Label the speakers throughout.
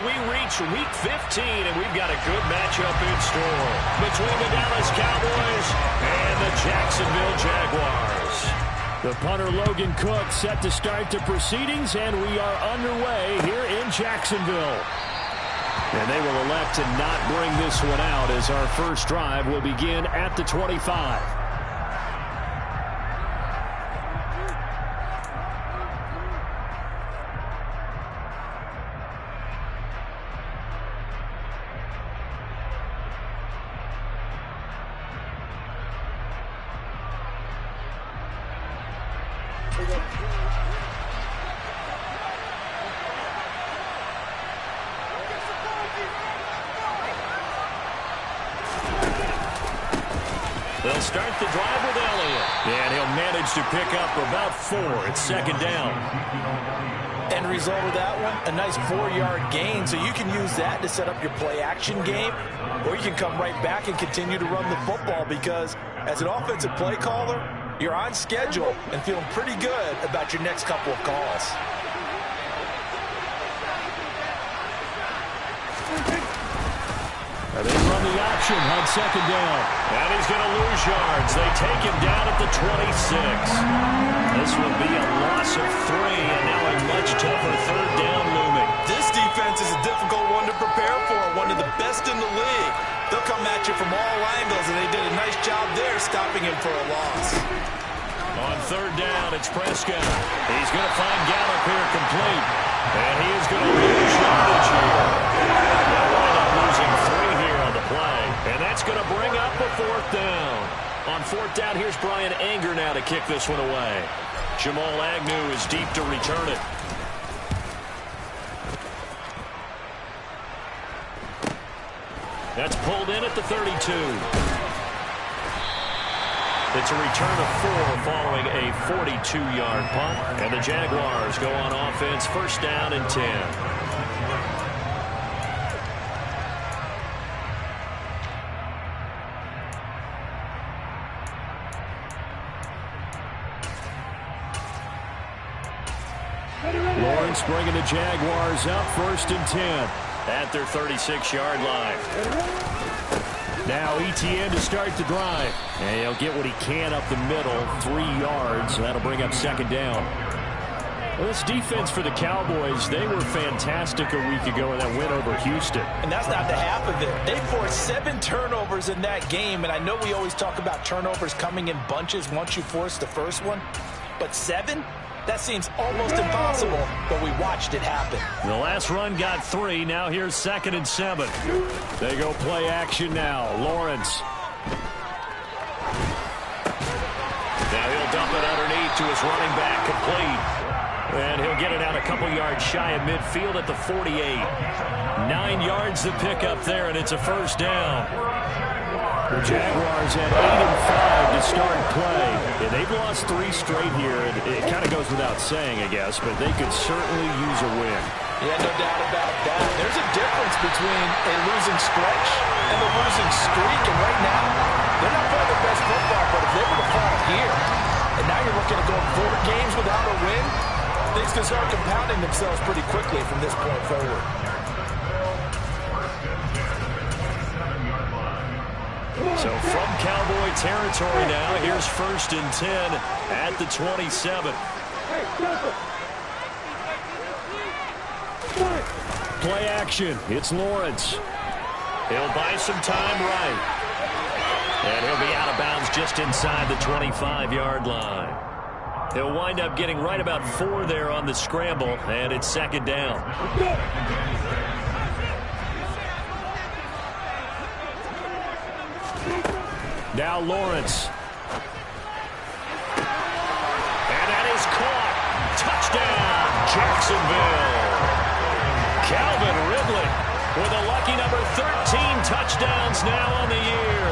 Speaker 1: we reach Week 15, and we've got a good matchup in store between the Dallas Cowboys and the Jacksonville Jaguars. The punter Logan Cook set to start the proceedings, and we are underway here in Jacksonville. And they will elect to not bring this one out as our first drive will begin at the 25. They'll start the drive with Elliott. And he'll manage to pick up about 4. It's second down.
Speaker 2: End result of that one, a nice 4-yard gain. So you can use that to set up your play-action game, or you can come right back and continue to run the football because as an offensive play caller, you're on schedule and feeling pretty good about your next couple of calls.
Speaker 1: They run the option on second down. And he's going to lose yards. They take him down at the 26. This will be a loss of 3, and now a much tougher third down looming.
Speaker 2: This defense is a difficult one to prepare for, one of the best in the league. They'll come at you from all angles, and they did a nice job there stopping him for a loss.
Speaker 1: On third down, it's Prescott. He's going to find Gallup here complete. And he is going to lose yardage here. They'll wind up losing 3 here on the play. And that's going to bring up a 4th down. On 4th down, here's Brian Anger now to kick this one away. Jamal Agnew is deep to return it. That's pulled in at the 32. It's a return of 4 following a 42-yard punt. And the Jaguars go on offense, first down and 10. Lawrence bringing the Jaguars up, first and 10 at their 36-yard line. Now ETN to start the drive. And he'll get what he can up the middle, 3 yards. That'll bring up second down. Well, this defense for the Cowboys, they were fantastic a week ago in that win over Houston.
Speaker 2: And that's not the half of it. They forced 7 turnovers in that game. And I know we always talk about turnovers coming in bunches once you force the first one. But 7? That seems almost impossible, but we watched it happen.
Speaker 1: The last run got 3. Now here's second and 7. They go play action now. Lawrence. Now he'll dump it underneath to his running back, complete. And he'll get it out a couple yards shy of midfield at the 48. 9 yards to pick up there, and it's a first down. The Jaguars at 8-5 to start play. And they've lost 3 straight here. It kind of goes without saying, I guess, but they could certainly use a win.
Speaker 2: Yeah, no doubt about that. There's a difference between a losing stretch and a losing streak. And right now, they're not playing their best football, but if they were to fall here, and now you're looking at going 4 games without a win, things can start compounding themselves pretty quickly from this point forward.
Speaker 1: So from Cowboy territory now, here's first and 10 at the 27. Play action. It's Lawrence. He'll buy some time right. And he'll be out of bounds just inside the 25-yard line. He'll wind up getting right about 4 there on the scramble, and it's second down. Now Lawrence. And that is caught. Touchdown, Jacksonville. Calvin Ridley with a lucky number 13 touchdowns now on the year.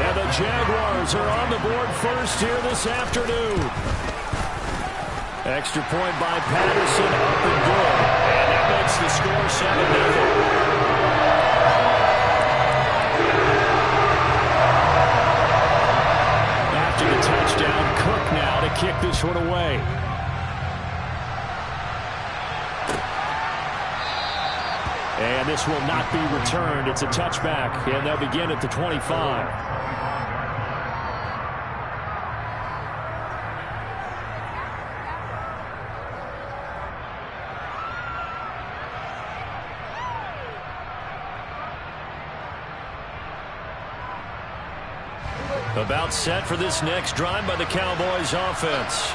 Speaker 1: And the Jaguars are on the board first here this afternoon. Extra point by Patterson, up and good. And that makes the score 7-0. Touchdown, Cook now to kick this one away. And this will not be returned. It's a touchback, and they'll begin at the 25. About set for this next drive by the Cowboys offense.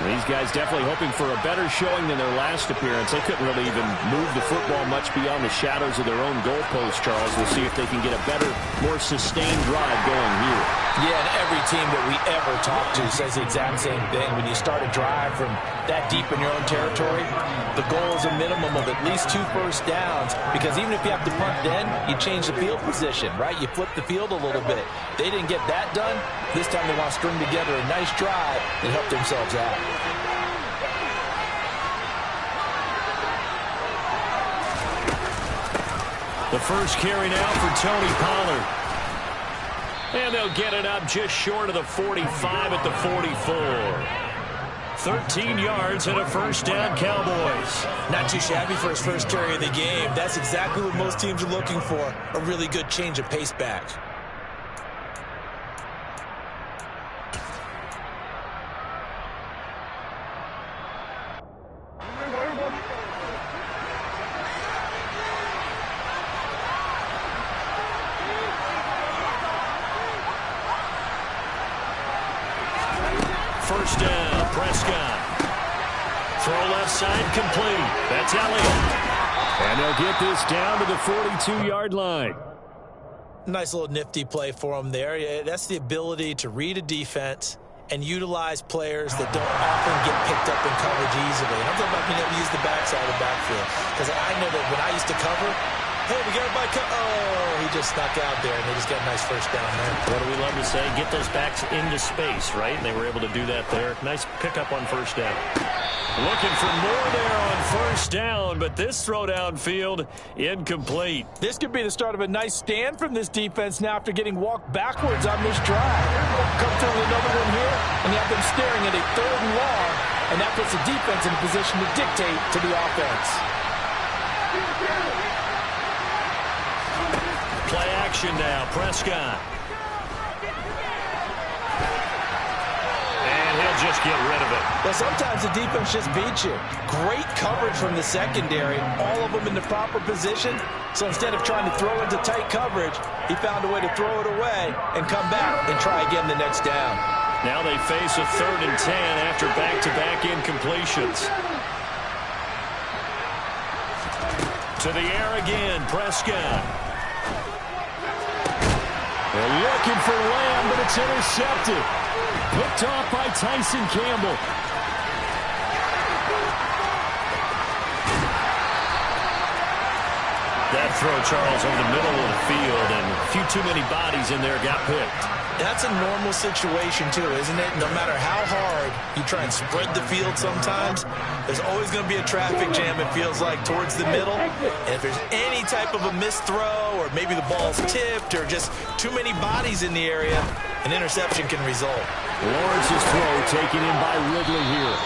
Speaker 1: These guys definitely hoping for a better showing than their last appearance. They couldn't really even move the football much beyond the shadows of their own goalpost, Charles. We'll see if they can get a better, more sustained drive going here.
Speaker 2: Yeah, and every team that we ever talk to says the exact same thing. When you start a drive from that deep in your own territory, the goal is a minimum of at least 2 first downs, because even if you have to punt then, you change the field position, right? You flip the field a little bit. They didn't get that done. This time they want to string together a nice drive and help themselves out.
Speaker 1: The first carry now for Tony Pollard. And they'll get it up just short of the 45 at the 44. 13 yards and a first down, Cowboys.
Speaker 3: Not too shabby for his first carry of the game. That's exactly what most teams are looking for, a really good change of pace back.
Speaker 1: First down, Prescott. Throw left side complete. That's Elliott. And they'll get this down to the 42-yard line.
Speaker 3: Nice little nifty play for him there. Yeah, that's the ability to read a defense and utilize players that don't often get picked up in coverage easily. And I'm talking about being able to use the backside of the backfield. Because I know that when I used to cover, hey, we got a bike. Oh, he just snuck out there, and they just got a nice first down there.
Speaker 1: What do we love to say? Get those backs into space, right? And they were able to do that there. Nice pickup on first down. Looking for more there on first down, but this throw downfield incomplete.
Speaker 2: This could be the start of a nice stand from this defense now after getting walked backwards on this drive. Come through with another one here, and you have them staring at a 3rd and long, and that puts the defense in a position to dictate to the offense.
Speaker 1: Play action now, Prescott. And he'll just get rid of it.
Speaker 2: Well, sometimes the defense just beats you. Great coverage from the secondary, all of them in the proper position. So instead of trying to throw into tight coverage, he found a way to throw it away and come back and try again the next down.
Speaker 1: Now they face a 3rd and 10 after back-to-back incompletions. To the air again, Prescott. They're looking for Lamb, but it's intercepted. Picked off by Tyson Campbell. That throw, Charles, over the middle of the field, and a few too many bodies in there got picked.
Speaker 3: That's a normal situation, too, isn't it? No matter how hard you try and spread the field sometimes, there's always going to be a traffic jam, it feels like, towards the middle. And if there's any type of a missed throw, or maybe the ball's tipped, or just too many bodies in the area, an interception can result.
Speaker 1: Lawrence's throw taken in by Ridley here.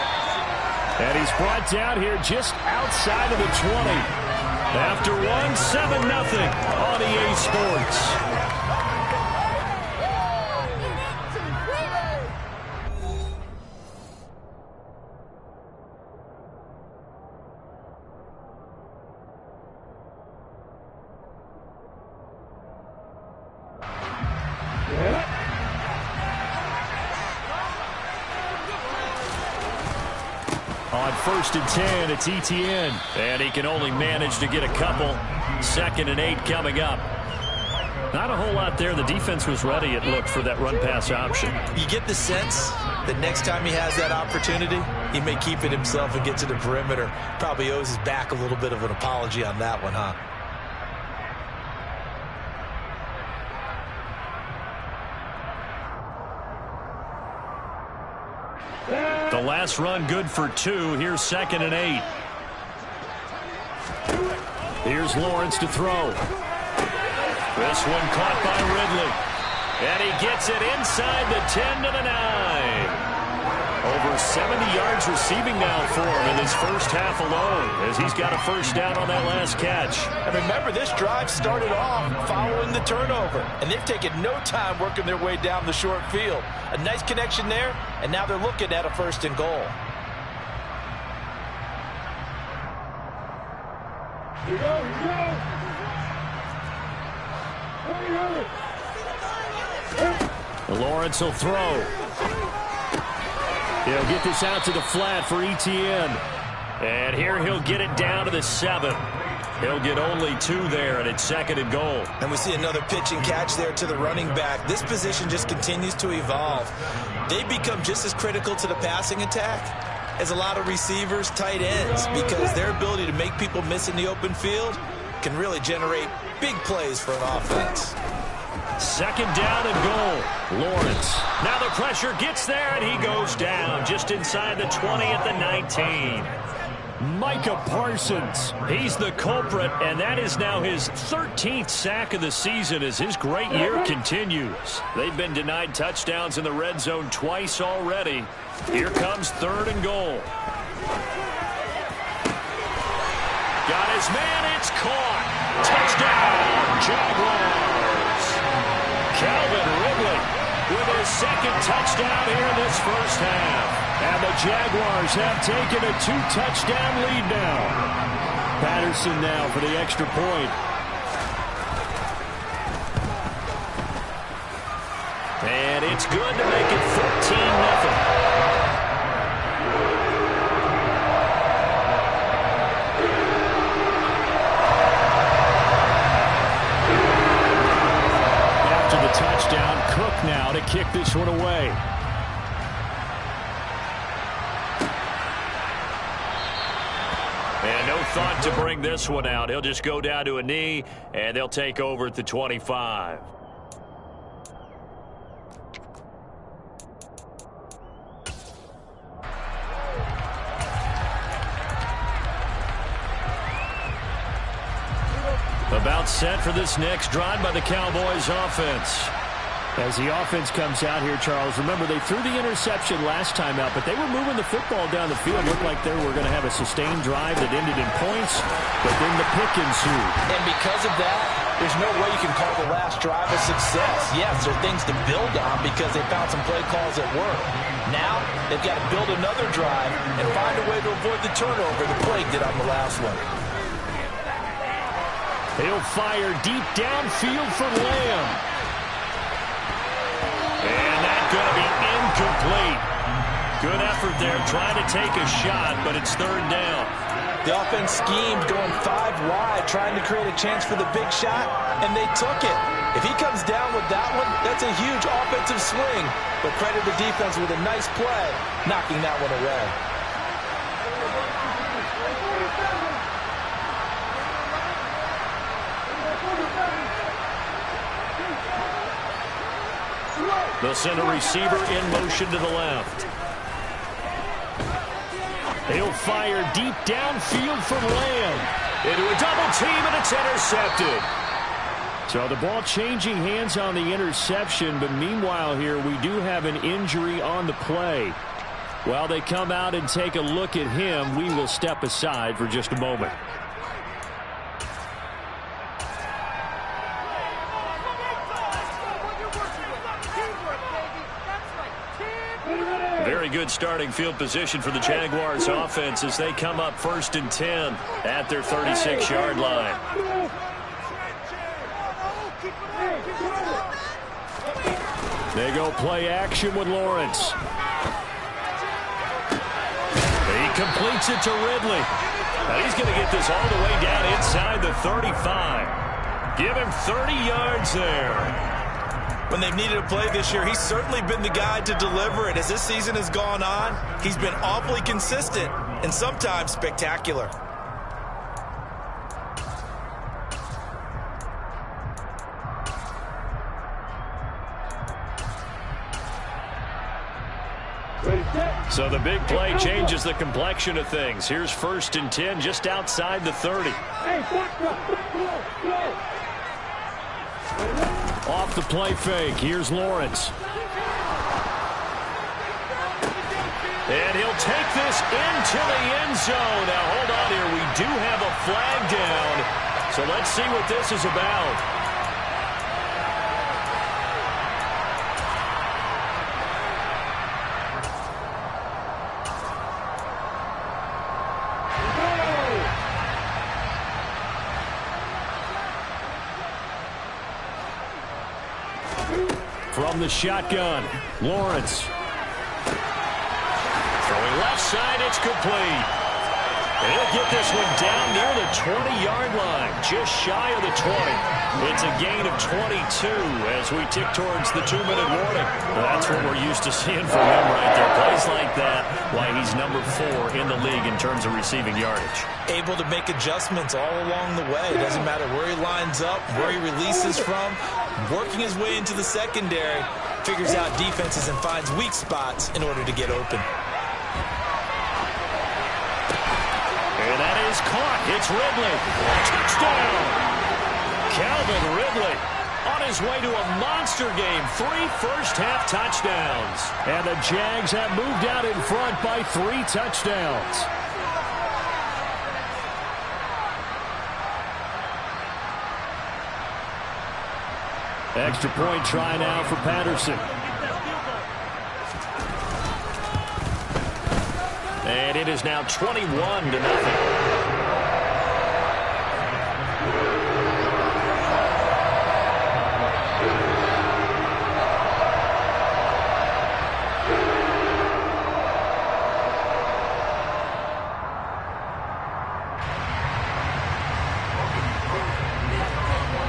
Speaker 1: And he's brought down here just outside of the 20. After 7-0 on EA Sports. On 1st and 10, it's ETN. And he can only manage to get a couple. 2nd and 8 coming up. Not a whole lot there. The defense was ready, it looked, for that run-pass option.
Speaker 3: You get the sense that next time he has that opportunity, he may keep it himself and get to the perimeter. Probably owes his back a little bit of an apology on that one, huh?
Speaker 1: The last run good for 2. Here's 2nd and 8. Here's Lawrence to throw. This one caught by Ridley. And he gets it inside the 10 to the 9. Over 70 yards receiving now for him in this first half alone, as he's got a first down on that last catch.
Speaker 2: And remember, this drive started off following the turnover, and they've taken no time working their way down the short field. A nice connection there, and now they're looking at a 1st and goal.
Speaker 4: Here we go.
Speaker 1: Lawrence will throw. He'll get this out to the flat for Etienne. And here he'll get it down to the 7. He'll get only 2 there, and it's 2nd and goal.
Speaker 3: And we see another pitch and catch there to the running back. This position just continues to evolve. They become just as critical to the passing attack as a lot of receivers, tight ends, because their ability to make people miss in the open field can really generate big plays for an offense.
Speaker 1: 2nd down and goal. Lawrence. Now the pressure gets there, and he goes down just inside the 20 at the 19. Micah Parsons. He's the culprit, and that is now his 13th sack of the season as his great year continues. They've been denied touchdowns in the red zone twice already. Here comes 3rd and goal. Got his man. It's caught. Touchdown, Jaguars. Calvin Ridley with his 2nd touchdown here in this first half. And the Jaguars have taken a 2-touchdown lead now. Patterson now for the extra point. And it's good to make it 14-0. Touchdown, Cook now to kick this one away. And no thought to bring this one out. He'll just go down to a knee, and they'll take over at the 25. About set for this next drive by the Cowboys offense. As the offense comes out here, Charles, remember they threw the interception last time out, but they were moving the football down the field. Looked like they were going to have a sustained drive that ended in points, but then the pick ensued.
Speaker 2: And because of that, there's no way you can call the last drive a success. Yes, there are things to build on because they found some play calls at work. Now, they've got to build another drive and find a way to avoid the turnover that plagued it on the last one.
Speaker 1: He'll fire deep downfield for Lamb. And that's going to be incomplete. Good effort there trying to take a shot, but it's 3rd down.
Speaker 2: The offense schemed going 5 wide, trying to create a chance for the big shot, and they took it. If he comes down with that one, that's a huge offensive swing. But credit the defense with a nice play, knocking that one away.
Speaker 1: They'll send a receiver in motion to the left. He'll fire deep downfield from Lamb. Into a double team, and it's intercepted. So the ball changing hands on the interception, but meanwhile here we do have an injury on the play. While they come out and take a look at him, we will step aside for just a moment. Very good starting field position for the Jaguars offense as they come up 1st and 10 at their 36-yard line. They go play action with Lawrence. He completes it to Ridley. Now he's going to get this all the way down inside the 35. Give him 30 yards there.
Speaker 3: When they've needed a play this year, he's certainly been the guy to deliver it. As this season has gone on, he's been awfully consistent and sometimes spectacular.
Speaker 1: So the big play changes the complexion of things. Here's 1st and 10 just outside the 30. Off the play fake. Here's Lawrence. And he'll take this into the end zone. Now, hold on here. We do have a flag down. So let's see what this is about. From the shotgun, Lawrence. Throwing left side, it's complete. And he'll get this one down near the 20-yard line, just shy of the 20. It's a gain of 22 as we tick towards the 2-minute warning. That's what we're used to seeing from him right there. Plays like that, why he's number 4 in the league in terms of receiving yardage.
Speaker 3: Able to make adjustments all along the way. It doesn't matter where he lines up, where he releases from. Working his way into the secondary, figures out defenses and finds weak spots in order to get open.
Speaker 1: And that is caught. It's Ridley. Touchdown! Calvin Ridley on his way to a monster game. 3 first-half touchdowns. And the Jags have moved out in front by 3 touchdowns. Extra point try now for Patterson. And it is now 21-0.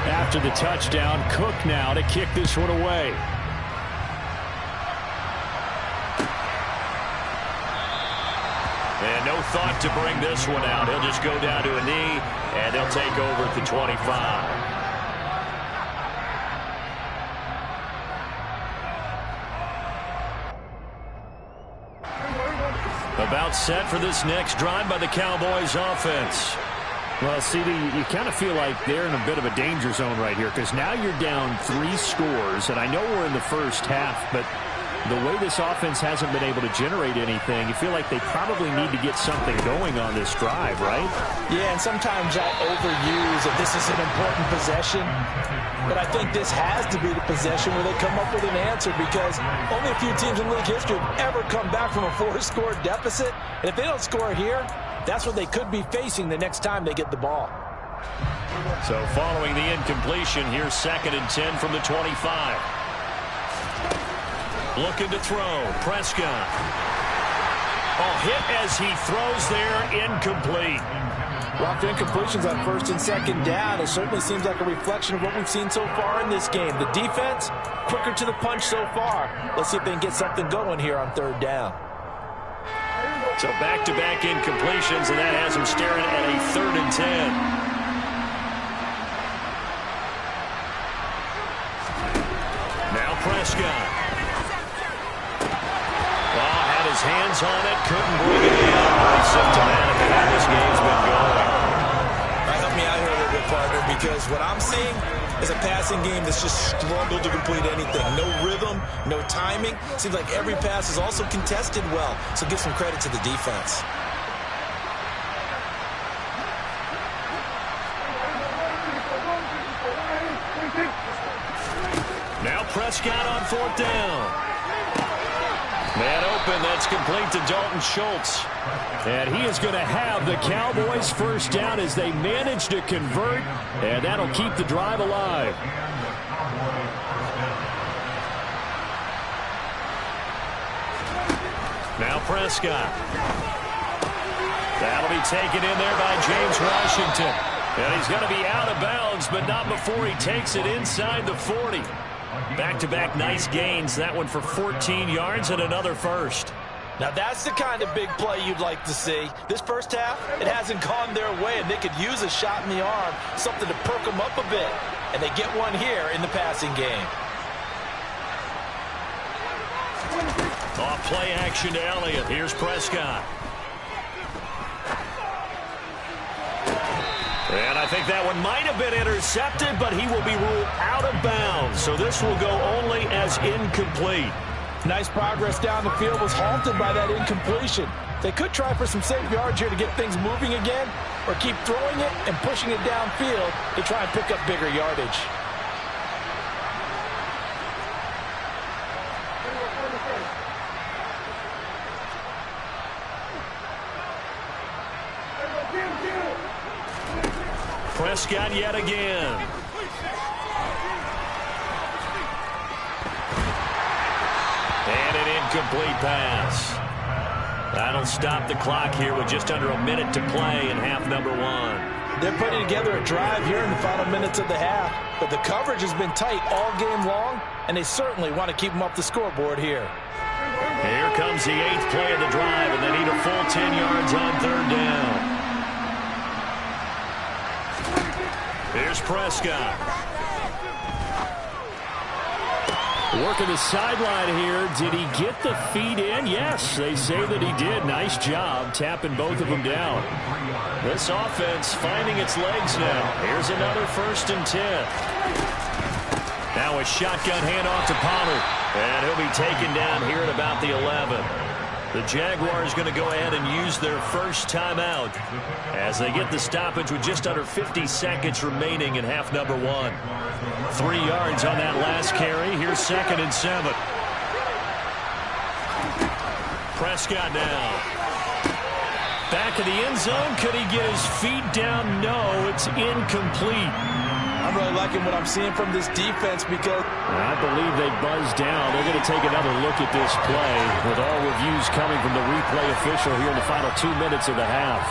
Speaker 1: After the touchdown, Cook now to kick this one away. And no thought to bring this one out. He'll just go down to a knee, and they'll take over at the 25. About set for this next drive by the Cowboys offense.
Speaker 4: Well, CD, you kind of feel like they're in a bit of a danger zone right here because now you're down 3 scores, and I know we're in the first half, but the way this offense hasn't been able to generate anything, you feel like they probably need to get something going on this drive, right?
Speaker 2: Yeah, and sometimes I overuse that this is an important possession, but I think this has to be the possession where they come up with an answer because only a few teams in league history have ever come back from a 4-score deficit, and if they don't score here, that's what they could be facing the next time they get the ball.
Speaker 1: So following the incompletion, here's 2nd and 10 from the 25. Looking to throw. Prescott. Oh, hit as he throws there, incomplete.
Speaker 2: Well, after incompletions on 1st and 2nd down, it certainly seems like a reflection of what we've seen so far in this game. The defense, quicker to the punch so far. Let's see if they can get something going here on 3rd down.
Speaker 1: So back-to-back incompletions, and that has him staring at a 3rd and 10. Now Prescott. Well, had his hands on it, couldn't bring it in. Very symptomatic of how this game's been going.
Speaker 3: Help me out here a little bit, partner, because what I'm seeing is a passing game that's just struggled to complete anything. No rhythm, no timing. Seems like every pass is also contested well, so give some credit to the defense.
Speaker 1: Now Prescott on 4th down. Man open, that's complete to Dalton Schultz. And he is going to have the Cowboys first down as they manage to convert, and that'll keep the drive alive. Now Prescott. That'll be taken in there by James Washington. And he's going to be out of bounds, but not before he takes it inside the 40. Back-to-back nice gains. That one for 14 yards and another first.
Speaker 3: Now that's the kind of big play you'd like to see. This first half, it hasn't gone their way, and they could use a shot in the arm, something to perk them up a bit. And they get one here in the passing game.
Speaker 1: Off play action to Elliott. Here's Prescott. And I think that one might have been intercepted, but he will be ruled out of bounds. So this will go only as incomplete.
Speaker 2: Nice progress down the field was halted by that incompletion. They could try for some safe yards here to get things moving again, or keep throwing it and pushing it downfield to try and pick up bigger yardage.
Speaker 1: Prescott yet again. And an incomplete pass. That'll stop the clock here with just under a minute to play in half number one.
Speaker 2: They're putting together a drive here in the final minutes of the half, but the coverage has been tight all game long, and they certainly want to keep them up the scoreboard here.
Speaker 1: Here comes the 8th play of the drive, and they need a full 10 yards on third down. Here's Prescott.
Speaker 4: Working the sideline here. Did he get the feet in? Yes, they say that he did. Nice job tapping both of them down.
Speaker 1: This offense finding its legs now. Here's another 1st and 10. Now a shotgun handoff to Pollard. And he'll be taken down here at about the 11. The Jaguars going to go ahead and use their first timeout as they get the stoppage with just under 50 seconds remaining in half number one. 3 yards on that last carry. Here's 2nd and 7. Prescott now. Back of the end zone. Could he get his feet down? No, it's incomplete.
Speaker 2: I'm really liking what I'm seeing from this defense because
Speaker 4: I believe they buzzed down. They're going to take another look at this play with all reviews coming from the replay official here in the final 2 minutes of the half.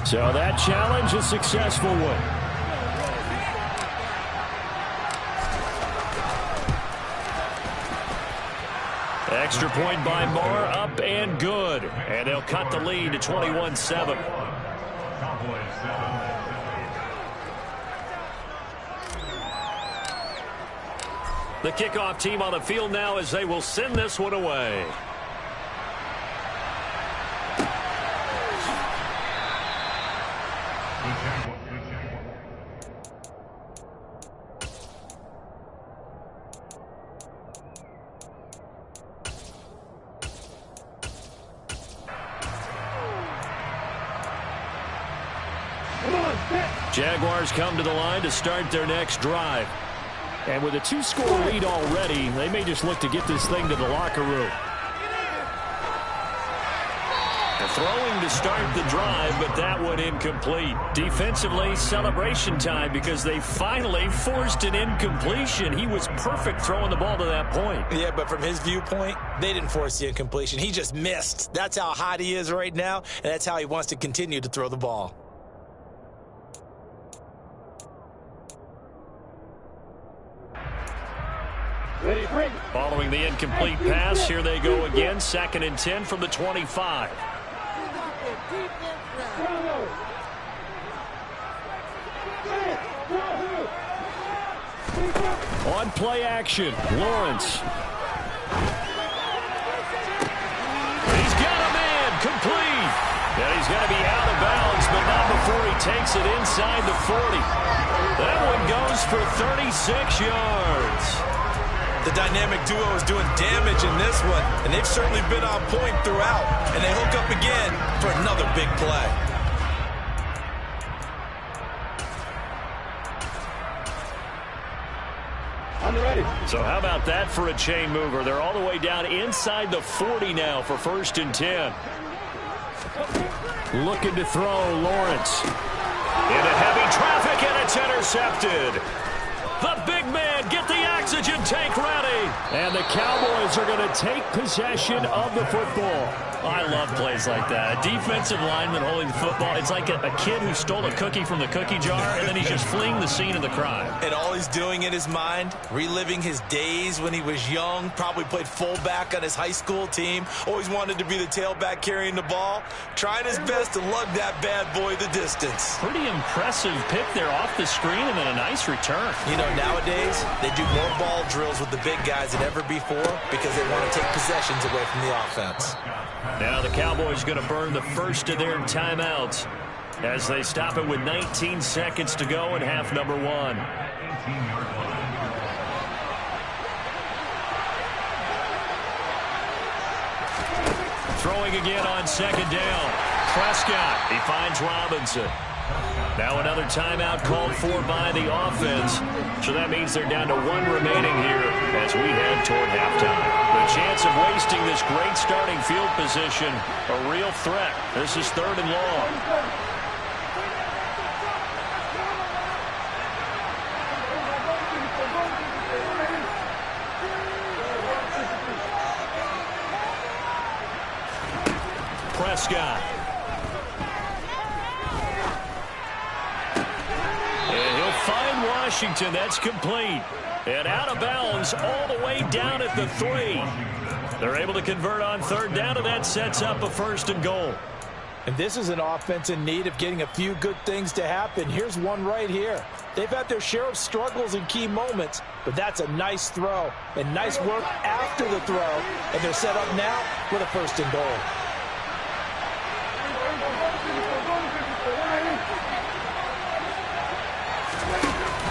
Speaker 4: So that challenge, a successful one.
Speaker 1: Extra point by Moore, up and good. And they'll cut the lead to 21-7. The kickoff team on the field now as they will send this one away. Jaguars come to the line to start their next drive.
Speaker 4: And with a 2-score lead already, they may just look to get this thing to the locker room.
Speaker 1: Throwing to start the drive, but that one incomplete. Defensively, celebration time because they finally forced an incompletion. He was perfect throwing the ball to that point.
Speaker 3: Yeah, but from his viewpoint, they didn't force the incompletion. He just missed. That's how hot he is right now, and that's how he wants to continue to throw the ball.
Speaker 1: Following the incomplete pass, here they go again. 2nd and 10 from the 25.
Speaker 4: On play action, Lawrence.
Speaker 1: He's got a man, complete. And he's going to be out of bounds, but not before he takes it inside the 40. That one goes for 36 yards.
Speaker 3: The dynamic duo is doing damage in this one, and they've certainly been on point throughout. And they hook up again for another big play.
Speaker 1: I'm ready. So how about that for a chain mover? They're all the way down inside the 40 now for 1st and 10.
Speaker 4: Looking to throw, Lawrence.
Speaker 1: Into heavy traffic, and it's intercepted. The big man, get the oxygen tank ready.
Speaker 4: And the Cowboys are going to take possession of the football.
Speaker 1: I love plays like that. A defensive lineman holding the football. It's like a kid who stole a cookie from the cookie jar, and then he's just fleeing the scene of the crime.
Speaker 3: And all he's doing in his mind, reliving his days when he was young, probably played fullback on his high school team, always wanted to be the tailback carrying the ball, trying his best to lug that bad boy the distance.
Speaker 1: Pretty impressive pick there off the screen, and then a nice return.
Speaker 3: You know, nowadays, they do more ball drills with the big guys than ever before because they want to take possessions away from the offense.
Speaker 1: Now the Cowboys going to burn the first of their timeouts. as they stop it with 19 seconds to go in half number one. Throwing again on second down. Prescott, he finds Robinson. Now another timeout called for by the offense. So that means they're down to one remaining here as we head toward halftime. The chance of wasting this great starting field position, a real threat. This is 3rd and long. Prescott. And he'll find Washington. That's complete. And out of bounds all the way down at the 3. They're able to convert on 3rd down, and that sets up a 1st and goal.
Speaker 3: And this is an offense in need of getting a few good things to happen. Here's one right here. They've had their share of struggles in key moments, but that's a nice throw and nice work after the throw. And they're set up now with a 1st and goal.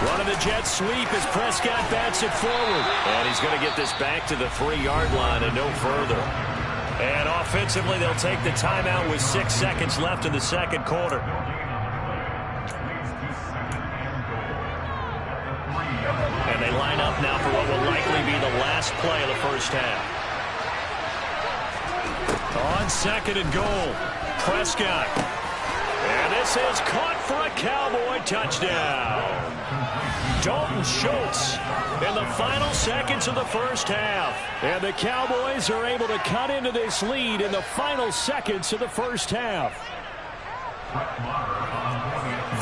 Speaker 1: Running the jet sweep as Prescott bats it forward. And he's going to get this back to the 3-yard line and no further. And offensively, they'll take the timeout with 6 seconds left in the second quarter. And they line up now for what will likely be the last play of the first half. On 2nd and goal, Prescott. And this is caught for a Cowboy touchdown. Dalton Schultz in the final seconds of the first half. And the Cowboys are able to cut into this lead in the final seconds of the first half.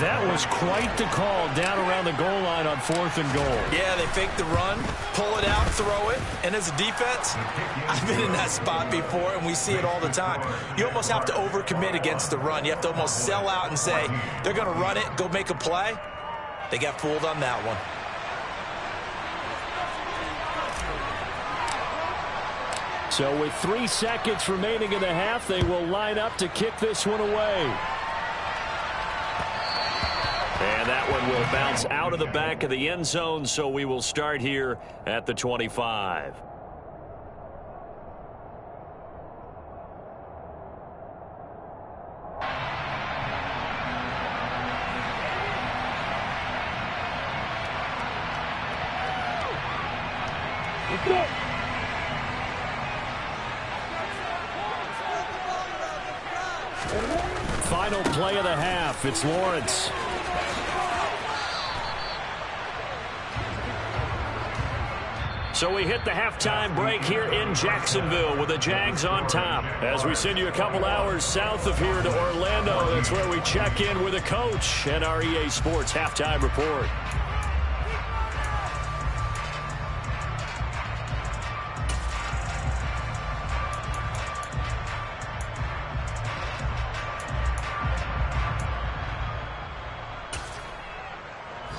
Speaker 1: That was quite the call down around the goal line on 4th and goal.
Speaker 3: Yeah, they fake the run, pull it out, throw it. And as a defense, I've been in that spot before, and we see it all the time. You almost have to overcommit against the run. You have to almost sell out and say, they're going to run it, go make a play. They got fooled on that one.
Speaker 1: So with 3 seconds remaining in the half, they will line up to kick this one away. And that one will bounce out of the back of the end zone, so we will start here at the 25. Final play of the half. It's Lawrence. So we hit the halftime break here in Jacksonville with the Jags on top. As we send you a couple hours south of here to Orlando, that's where we check in with the coach and our EA Sports halftime report.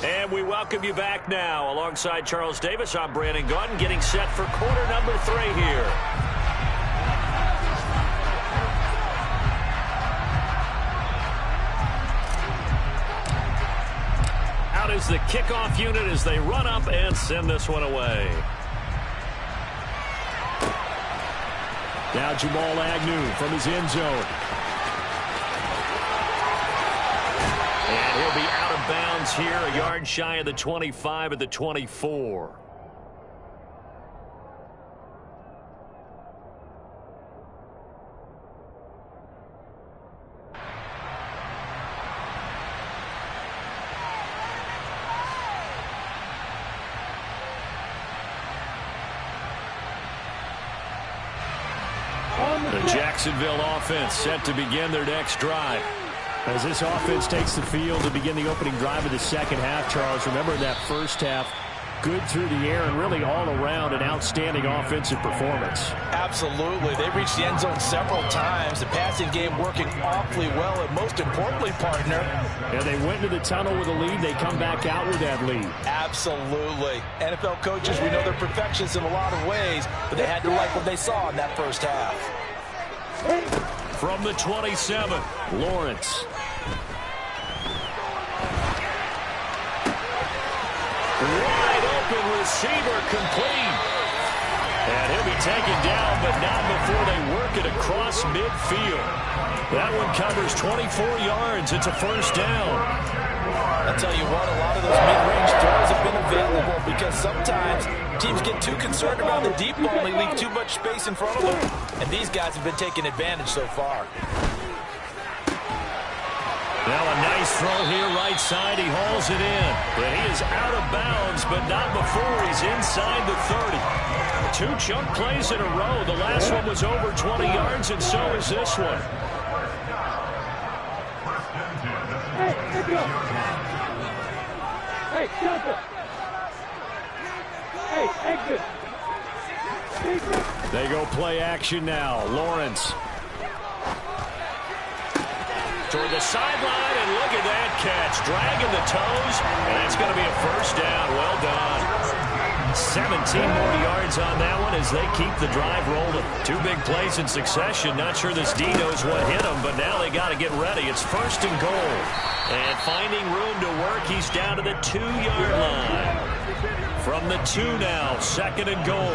Speaker 1: And we welcome you back now. Alongside Charles Davis, I'm Brandon Gaudin, getting set for quarter number 3 here. Out is the kickoff unit as they run up and send this one away. Now Jamal Agnew from his end zone. And he'll be out of bounds here, a yard shy of the 25 at the 24. The Jacksonville offense set to begin their next drive. As this offense takes the field to begin the opening drive of the second half, Charles, remember that first half, good through the air and really all around an outstanding offensive performance.
Speaker 3: Absolutely. They reached the end zone several times. The passing game working awfully well, and most importantly, partner.
Speaker 1: Yeah, they went into the tunnel with a lead. They come back out with that lead.
Speaker 3: Absolutely. NFL coaches, we know they're perfectionists in a lot of ways, but they had to like what they saw in that first half.
Speaker 1: From the 27, Lawrence. Wide open receiver, complete. And he'll be taken down, but not before they work it across midfield. That one covers 24 yards. It's a first down.
Speaker 2: I'll tell you what, a lot of those mid-range throws have been available because sometimes teams get too concerned about the deep ball and they leave too much space in front of them. And these guys have been taking advantage so far.
Speaker 1: Now a nice throw here right side. He hauls it in. But he is out of bounds, but not before he's inside the 30. 2 chunk plays in a row. The last one was over 20 yards, and so is this one.
Speaker 5: Hey, jump it. Hey, exit.
Speaker 4: They go play action now. Lawrence.
Speaker 1: Toward the sideline, and look at that catch. Dragging the toes, and that's going to be a first down. Well done. 17 more yards on that one as they keep the drive rolling. 2 big plays in succession. Not sure this D knows what hit him, but now they got to get ready. It's first and goal. And finding room to work, he's down to the 2-yard line. From the 2 now, second and goal.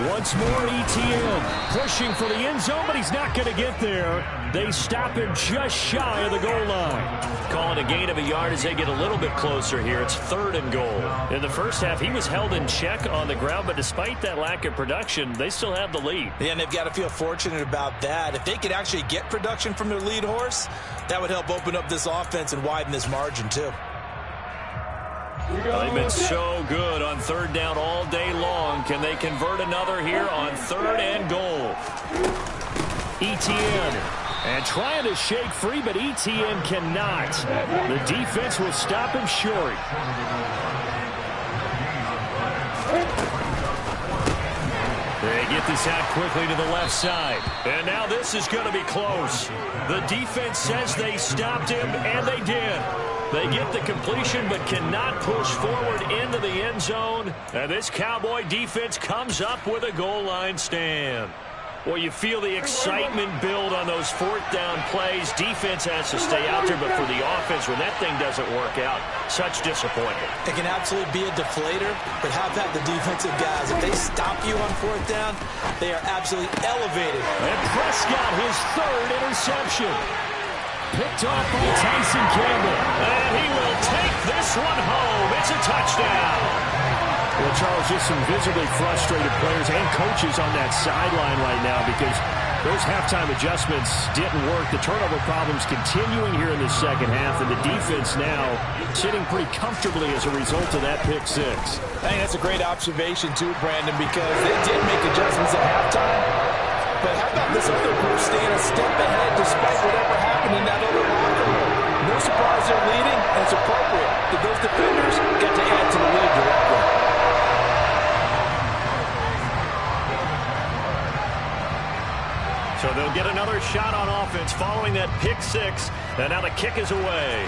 Speaker 1: Once more, ETN pushing for the end zone, but he's not going to get there. They stop him just shy of the goal line. Calling a gain of a yard as they get a little bit closer here. It's third and goal. In the first half, he was held in check on the ground, but despite that lack of production, they still have the lead.
Speaker 3: Yeah, and they've got to feel fortunate about that. If they could actually get production from their lead horse, that would help open up this offense and widen this margin too.
Speaker 1: They've been so good on third down all day long. Can they convert another here on third and goal?
Speaker 4: ETN. And trying to shake free, but ETN cannot. The defense will stop him short.
Speaker 1: They get this out quickly to the left side. And now this is going to be close. The defense says they stopped him, and they did. They get the completion but cannot push forward into the end zone. And this Cowboy defense comes up with a goal line stand. Well, you feel the excitement build on those fourth down plays. Defense has to stay out there, but for the offense, when that thing doesn't work out, such disappointment.
Speaker 3: It can absolutely be a deflator, but how about the defensive guys? If they stop you on fourth down, they are absolutely elevated.
Speaker 4: And Prescott, his third interception. Picked off by Tyson Campbell.
Speaker 1: And he will take this one home. It's a touchdown.
Speaker 4: Well, Charles, just some visibly frustrated players and coaches on that sideline right now because those halftime adjustments didn't work. The turnover problems continuing here in the second half, and the defense now sitting pretty comfortably as a result of that pick six.
Speaker 2: I think that's a great observation, too, Brandon, because they did make adjustments at halftime. But how about this other group staying a step ahead despite whatever happened in that other locker room? No surprise they're leading, and it's appropriate that those defenders get to add to the lead directly.
Speaker 1: So they'll get another shot on offense following that pick six. And now the kick is away.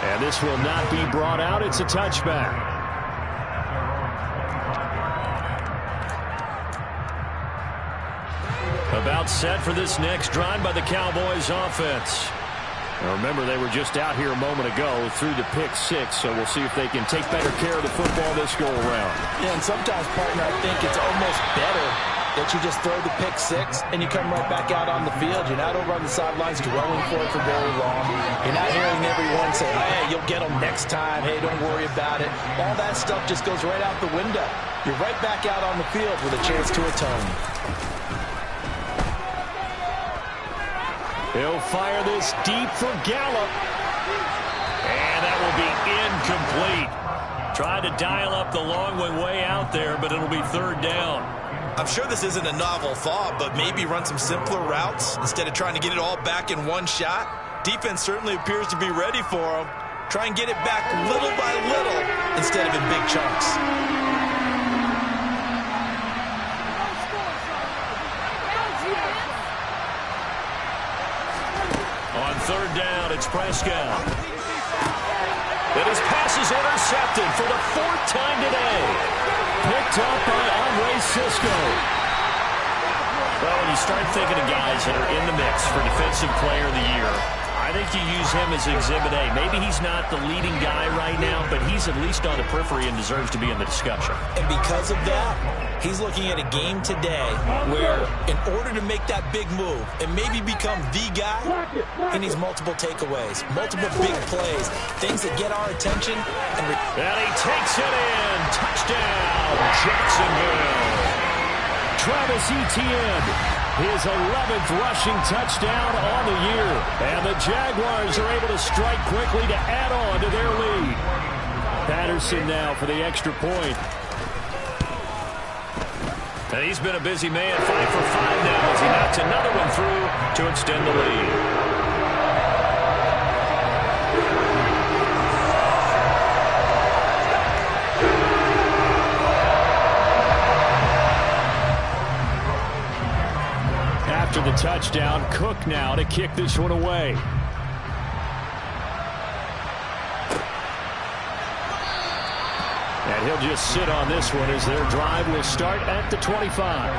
Speaker 4: And this will not be brought out. It's a touchback.
Speaker 1: About set for this next drive by the Cowboys offense.
Speaker 4: Now remember, they were just out here a moment ago through the pick six, so we'll see if they can take better care of the football this go-around.
Speaker 2: Yeah, and sometimes, partner, I think it's almost better that you just throw the pick six and you come right back out on the field. You're not over on the sidelines dwelling for it for very long. You're not hearing everyone say, hey, you'll get them next time. Hey, don't worry about it. All that stuff just goes right out the window. You're right back out on the field with a chance to atone.
Speaker 1: He'll fire this deep for Gallup. And that will be incomplete. Tried to dial up the long one way out there, but it'll be third down.
Speaker 3: I'm sure this isn't a novel thought, but maybe run some simpler routes instead of trying to get it all back in one shot. Defense certainly appears to be ready for them. Try and get it back little by little instead of in big chunks. On
Speaker 1: third down, it's Prescott. It is pass is intercepted for the 4th time today.
Speaker 4: Picked up by Andre Cisco.
Speaker 1: Well, when you start thinking of guys that are in the mix for Defensive Player of the Year, I think you use him as Exhibit A. Maybe he's not the leading guy right now, but he's at least on the periphery and deserves to be in the discussion.
Speaker 3: And because of that, he's looking at a game today where in order to make that big move and maybe become the guy, he needs multiple takeaways, multiple big plays, things that get our attention. And
Speaker 1: he takes it in. Touchdown, Jacksonville.
Speaker 4: Travis Etienne, his 11th rushing touchdown on the year. And the Jaguars are able to strike quickly to add on to their lead. Patterson now for the extra point.
Speaker 1: And he's been a busy man, 5 for 5 now as he knocks another one through to extend the lead.
Speaker 4: After the touchdown, Cook now to kick this one away. And he'll just sit on this one as their drive will start at the 25.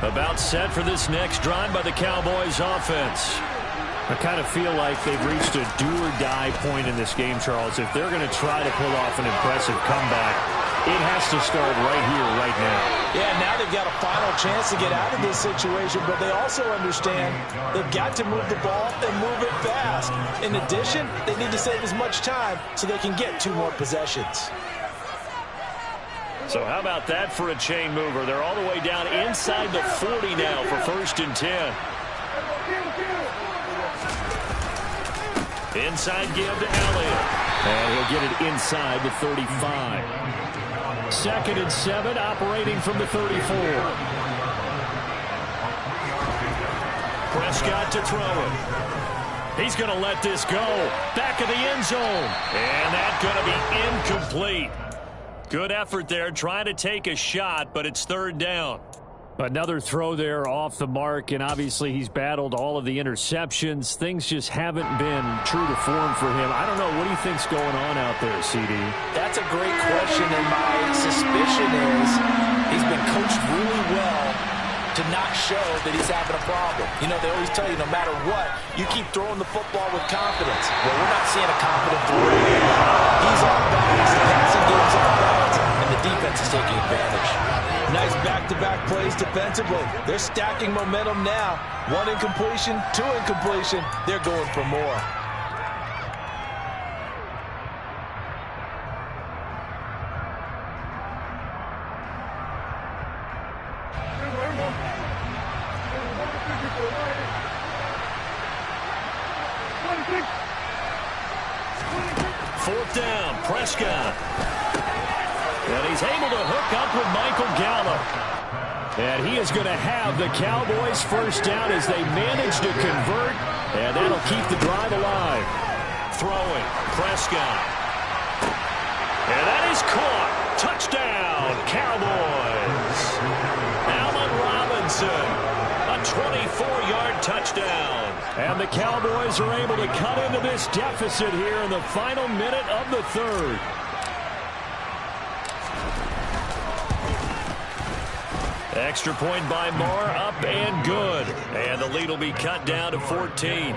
Speaker 1: About set for this next drive by the Cowboys offense.
Speaker 4: I kind of feel like they've reached a do-or-die point in this game, Charles. If they're going to try to pull off an impressive comeback, it has to start right here, right now.
Speaker 2: Yeah, now they've got a final chance to get out of this situation, but they also understand they've got to move the ball and move it fast. In addition, they need to save as much time so they can get 2 more possessions.
Speaker 1: So how about that for a chain mover? They're all the way down inside the 40 now for 1st and 10. Inside give to Elliott.
Speaker 4: And he'll get it inside the 35. 2nd and 7, operating from the 34.
Speaker 1: Prescott to throw it. He's going to let this go. Back of the end zone. And that's going to be incomplete. Good effort there, trying to take a shot, but it's 3rd down.
Speaker 4: Another throw there off the mark, and obviously he's battled all of the interceptions. Things just haven't been true to form for him. I don't know. What do you think's going on out there, CD?
Speaker 3: that's a great question, and my suspicion is he's been coached really well to not show that he's having a problem. You know, they always tell you no matter what, you keep throwing the football with confidence. Well, we're not seeing a confident throw. He's off balance, the passing game's off balance, and the defense is taking advantage. Nice back-to-back plays defensively. They're stacking momentum now. 1 incompletion, 2 incompletion. They're going for more.
Speaker 1: Fourth down, Prescott. And he's able to hook up with Michael Gallup.
Speaker 4: And he is going to have the Cowboys first down as they manage to convert. And that'll keep the drive alive.
Speaker 1: Throwing, Prescott. And that is caught. Touchdown, Cowboys. Allen Robinson. A 24-yard touchdown.
Speaker 4: And the Cowboys are able to cut into this deficit here in the final minute of the third.
Speaker 1: Extra point by Moore, up and good. And the lead will be cut down to 14.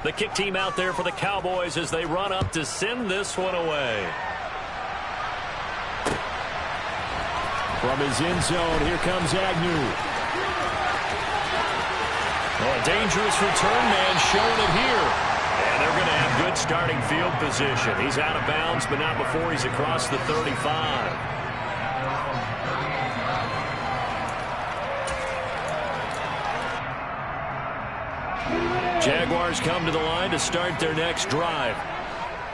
Speaker 1: The kick team out there for the Cowboys as they run up to send this one away.
Speaker 4: From his end zone, here comes Agnew.
Speaker 1: Well, a dangerous return man showing it here. And they're going to have good starting field position. He's out of bounds, but not before he's across the 35. Jaguars come to the line to start their next drive.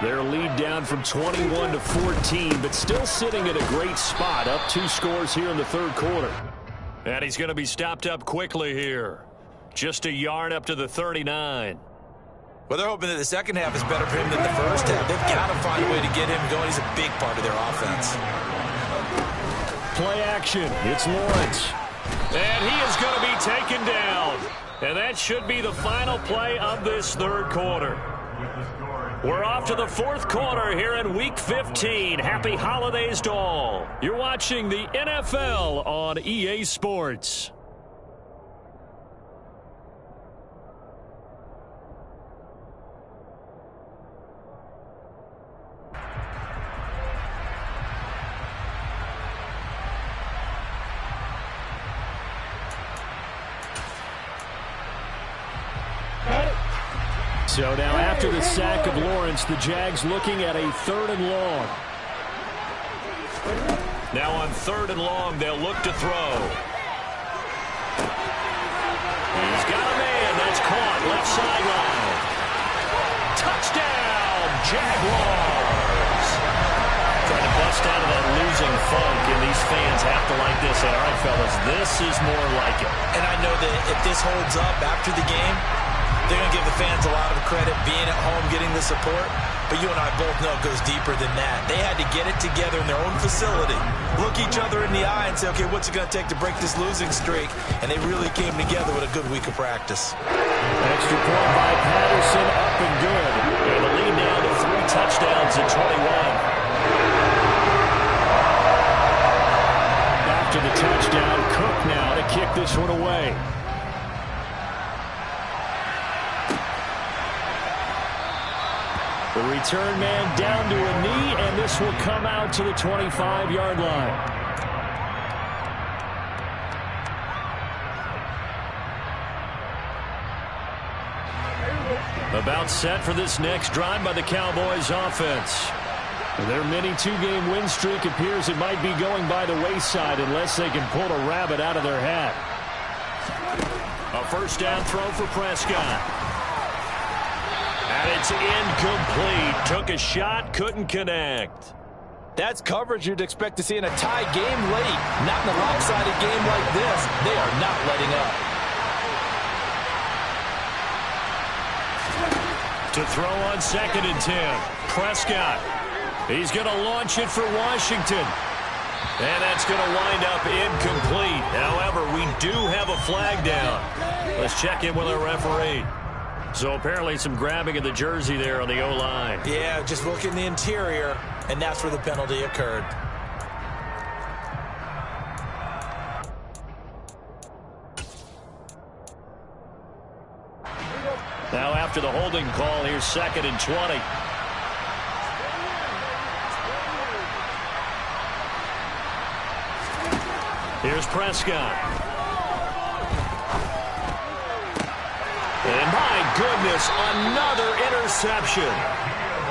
Speaker 4: Their lead down from 21 to 14, but still sitting at a great spot, up 2 scores here in the third quarter.
Speaker 1: And he's going to be stopped up quickly here. Just a yard up to the 39.
Speaker 3: Well, they're hoping that the second half is better for him than the first half. They've got to find a way to get him going. He's a big part of their offense.
Speaker 4: Play action. It's Lawrence.
Speaker 1: And he is going to be taken down. And that should be the final play of this third quarter. We're off to the fourth quarter here in Week 15. Happy holidays to all. You're watching the NFL on EA Sports.
Speaker 4: So now after the sack of Lawrence, the Jags looking at a 3rd and long.
Speaker 1: Now on 3rd and long, they'll look to throw. He's got a man. That's caught. Left sideline. Touchdown, Jaguars. Trying to bust out of that losing funk, and these fans have to like this. Say, all right, fellas, this is more like it.
Speaker 3: And I know that if this holds up after the game, they're going to give the fans a lot of credit being at home, getting the support. But you and I both know it goes deeper than that. They had to get it together in their own facility, look each other in the eye and say, okay, what's it going to take to break this losing streak? And they really came together with a good week of practice.
Speaker 4: Extra point by Patterson, up and good.
Speaker 1: And the lead now to 3 touchdowns at 21.
Speaker 4: After the touchdown, Cook now to kick this one away. The return man down to a knee, and this will come out to the 25-yard line.
Speaker 1: About set for this next drive by the Cowboys offense.
Speaker 4: Their mini 2-game win streak appears it might be going by the wayside unless they can pull a rabbit out of their hat.
Speaker 1: A first down throw for Prescott. And it's incomplete. Took a shot, couldn't connect.
Speaker 2: That's coverage you'd expect to see in a tie game late. Not in a lopsided game like this. They are not letting up.
Speaker 1: To throw on 2nd and 10. Prescott. He's going to launch it for Washington. And that's going to wind up incomplete. However, we do have a flag down. Let's check in with our referee. So apparently some grabbing of the jersey there on the O-line.
Speaker 3: Yeah, just look in the interior, and that's where the penalty occurred.
Speaker 1: Now after the holding call, here's 2nd and 20. Here's Prescott. And my goodness, another interception.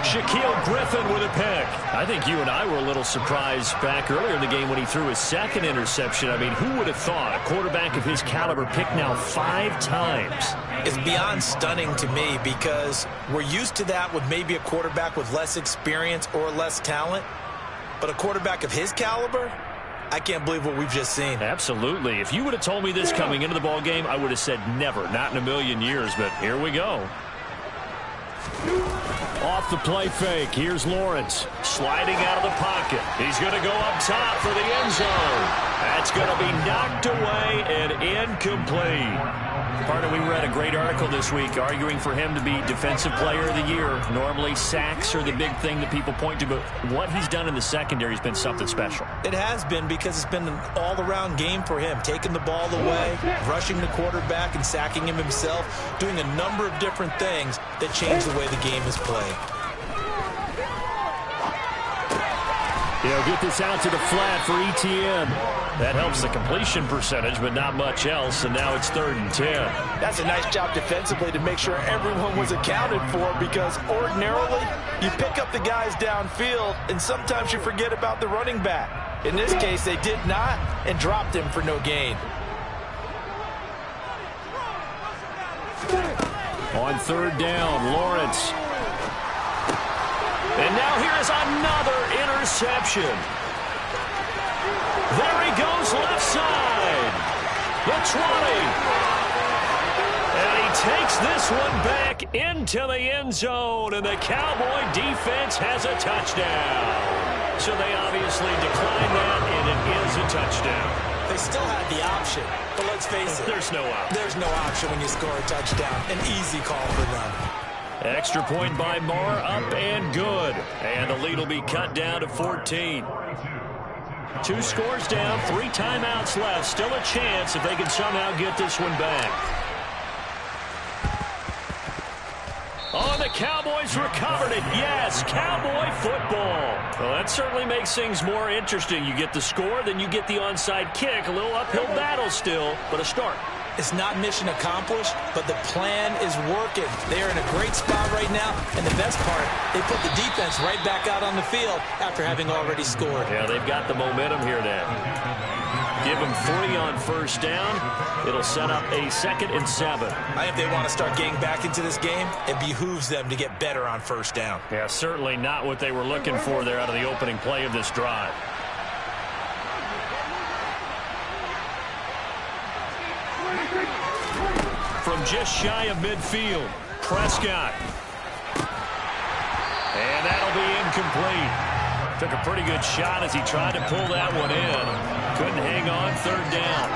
Speaker 1: Shaquille Griffin with a pick. I think you and I were a little surprised back earlier in the game when he threw his 2nd interception. I mean, who would have thought a quarterback of his caliber picked now 5 times?
Speaker 3: It's beyond stunning to me because we're used to that with maybe a quarterback with less experience or less talent. But a quarterback of his caliber, I can't believe what we've just seen.
Speaker 1: Absolutely. If you would have told me this coming into the ball game, I would have said never, not in a million years, but here we go.
Speaker 4: Off the play fake, here's Lawrence.
Speaker 1: Sliding out of the pocket. He's going to go up top for the end zone. That's going to be knocked away and incomplete. Partner, we read a great article this week arguing for him to be Defensive Player of the Year. Normally, sacks are the big thing that people point to, but what he's done in the secondary has been something special.
Speaker 3: It has been because it's been an all-around game for him, taking the ball away, rushing the quarterback and sacking him himself, doing a number of different things that change the way the game is played.
Speaker 4: He'll get this out to the flat for ETN.
Speaker 1: That helps the completion percentage, but not much else, and now it's 3rd and 10.
Speaker 2: That's a nice job defensively to make sure everyone was accounted for, because ordinarily you pick up the guys downfield and sometimes you forget about the running back. In this case, they did not and dropped him for no gain.
Speaker 4: On 3rd down, Lawrence.
Speaker 1: And now here is another interception. There he goes left side. 20. And he takes this one back into the end zone, and the Cowboy defense has a touchdown. So they obviously declined that, and it is a touchdown.
Speaker 3: They still had the option, but let's face it.
Speaker 1: There's no option.
Speaker 3: There's no option when you score a touchdown. An easy call for them.
Speaker 1: Extra point by Marr, up and good. And the lead will be cut down to 14. 2 scores down, 3 timeouts left. Still a chance if they can somehow get this one back. Oh, the Cowboys recovered it. Yes, Cowboy football. Well, that certainly makes things more interesting. You get the score, then you get the onside kick. A little uphill battle still, but a start.
Speaker 3: It's not mission accomplished, but the plan is working. They are in a great spot right now, and the best part, they put the defense right back out on the field after having already scored.
Speaker 1: Yeah, they've got the momentum here now. Give them 3 on first down. It'll set up a 2nd and 7.
Speaker 3: I think they want to start getting back into this game. It behooves them to get better on first down.
Speaker 1: Yeah, certainly not what they were looking for there out of the opening play of this drive. From just shy of midfield, Prescott. And that'll be incomplete. Took a pretty good shot as he tried to pull that one in. Couldn't hang on, 3rd down.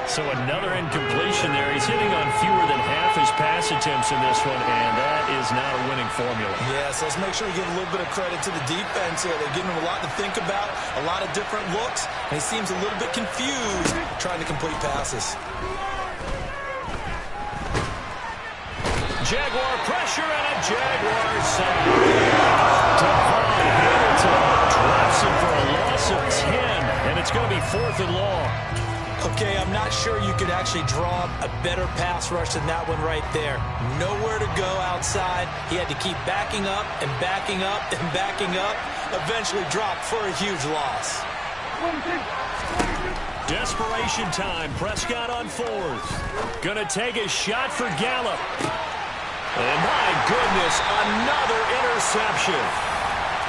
Speaker 1: So another incompletion there. He's hitting on fewer than half his pass attempts in this one, and that is not a winning formula.
Speaker 3: Yeah, so let's make sure we give a little bit of credit to the defense here. They're giving him a lot to think about, a lot of different looks, and he seems a little bit confused trying to complete passes.
Speaker 1: Jaguar pressure and a Jaguar sack. Devon Hamilton drops him for a loss of 10, and it's going to be 4th and long.
Speaker 3: Okay, I'm not sure you could actually draw a better pass rush than that one right there. Nowhere to go outside. He had to keep backing up and backing up and backing up. Eventually dropped for a huge loss.
Speaker 1: Desperation time. Prescott on 4th. Gonna take a shot for Gallup. And my goodness, another interception.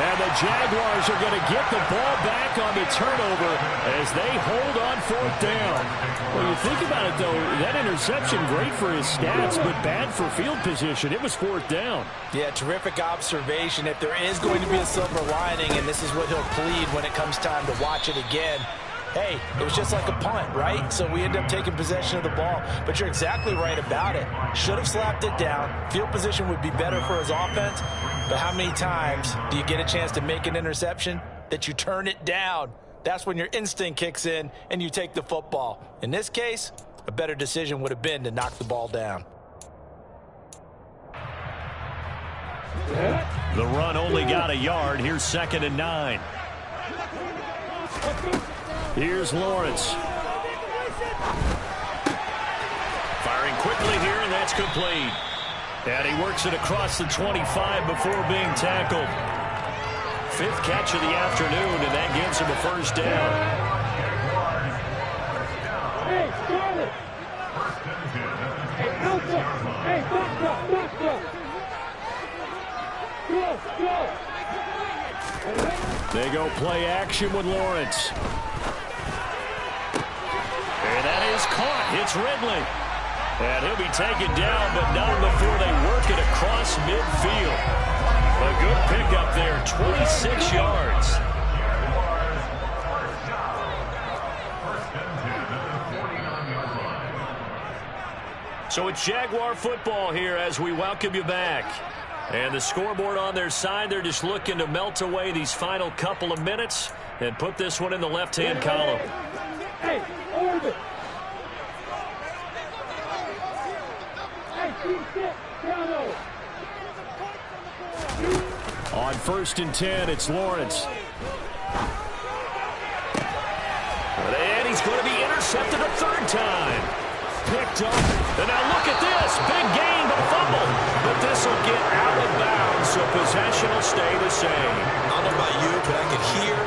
Speaker 1: And the Jaguars are going to get the ball back on the turnover as they hold on 4th down.
Speaker 4: Well, you think about it, though, that interception, great for his stats, but bad for field position. It was 4th down.
Speaker 2: Yeah, terrific observation. If there is going to be a silver lining, and this is what he'll plead when it comes time to watch it again, hey, it was just like a punt, right? So we end up taking possession of the ball. But you're exactly right about it. Should have slapped it down. Field position would be better for his offense. But how many times do you get a chance to make an interception that you turn it down? That's when your instinct kicks in and you take the football. In this case, a better decision would have been to knock the ball down.
Speaker 1: The run only got a yard. Here's 2nd and 9. Here's Lawrence. Firing quickly here, and that's complete. And he works it across the 25 before being tackled. 5th catch of the afternoon, and that gives him a 1st down. They go play action with Lawrence. And that is caught. It's Ridley. And he'll be taken down, but not before they work it across midfield. A good pickup there, 26 yards. So it's Jaguar football here as we welcome you back. And the scoreboard on their side, they're just looking to melt away these final couple of minutes and put this one in the left-hand column.
Speaker 5: Hey, orbit.
Speaker 1: On 1st and 10, it's Lawrence. And he's going to be intercepted a 3rd time. Picked up. And now look at this. Big gain, but a fumble. But this will get out of bounds, so possession will stay the same.
Speaker 3: I don't know about you, but I could hear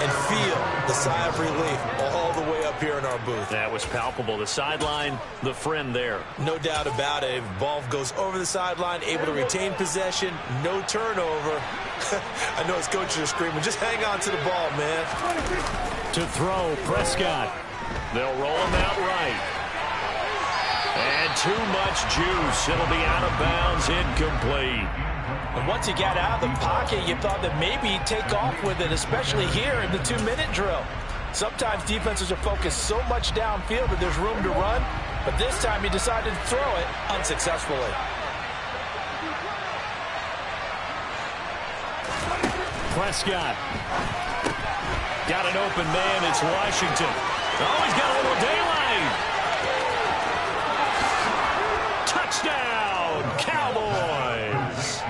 Speaker 3: and feel the sigh of relief all the way up here in our booth.
Speaker 1: That was palpable. The sideline, the friend there.
Speaker 3: No doubt about it. If the ball goes over the sideline, able to retain possession, no turnover. I know his coaches are screaming, just hang on to the ball, man.
Speaker 1: To throw, Prescott. They'll roll him out right. And too much juice. It'll be out of bounds, incomplete.
Speaker 2: And once he got out of the pocket, you thought that maybe he'd take off with it, especially here in the 2-minute drill. Sometimes defenses are focused so much downfield that there's room to run, but this time he decided to throw it unsuccessfully.
Speaker 1: Prescott. Got an open man. It's Washington. Oh, he's got a little daylight. Touchdown, Cowboys.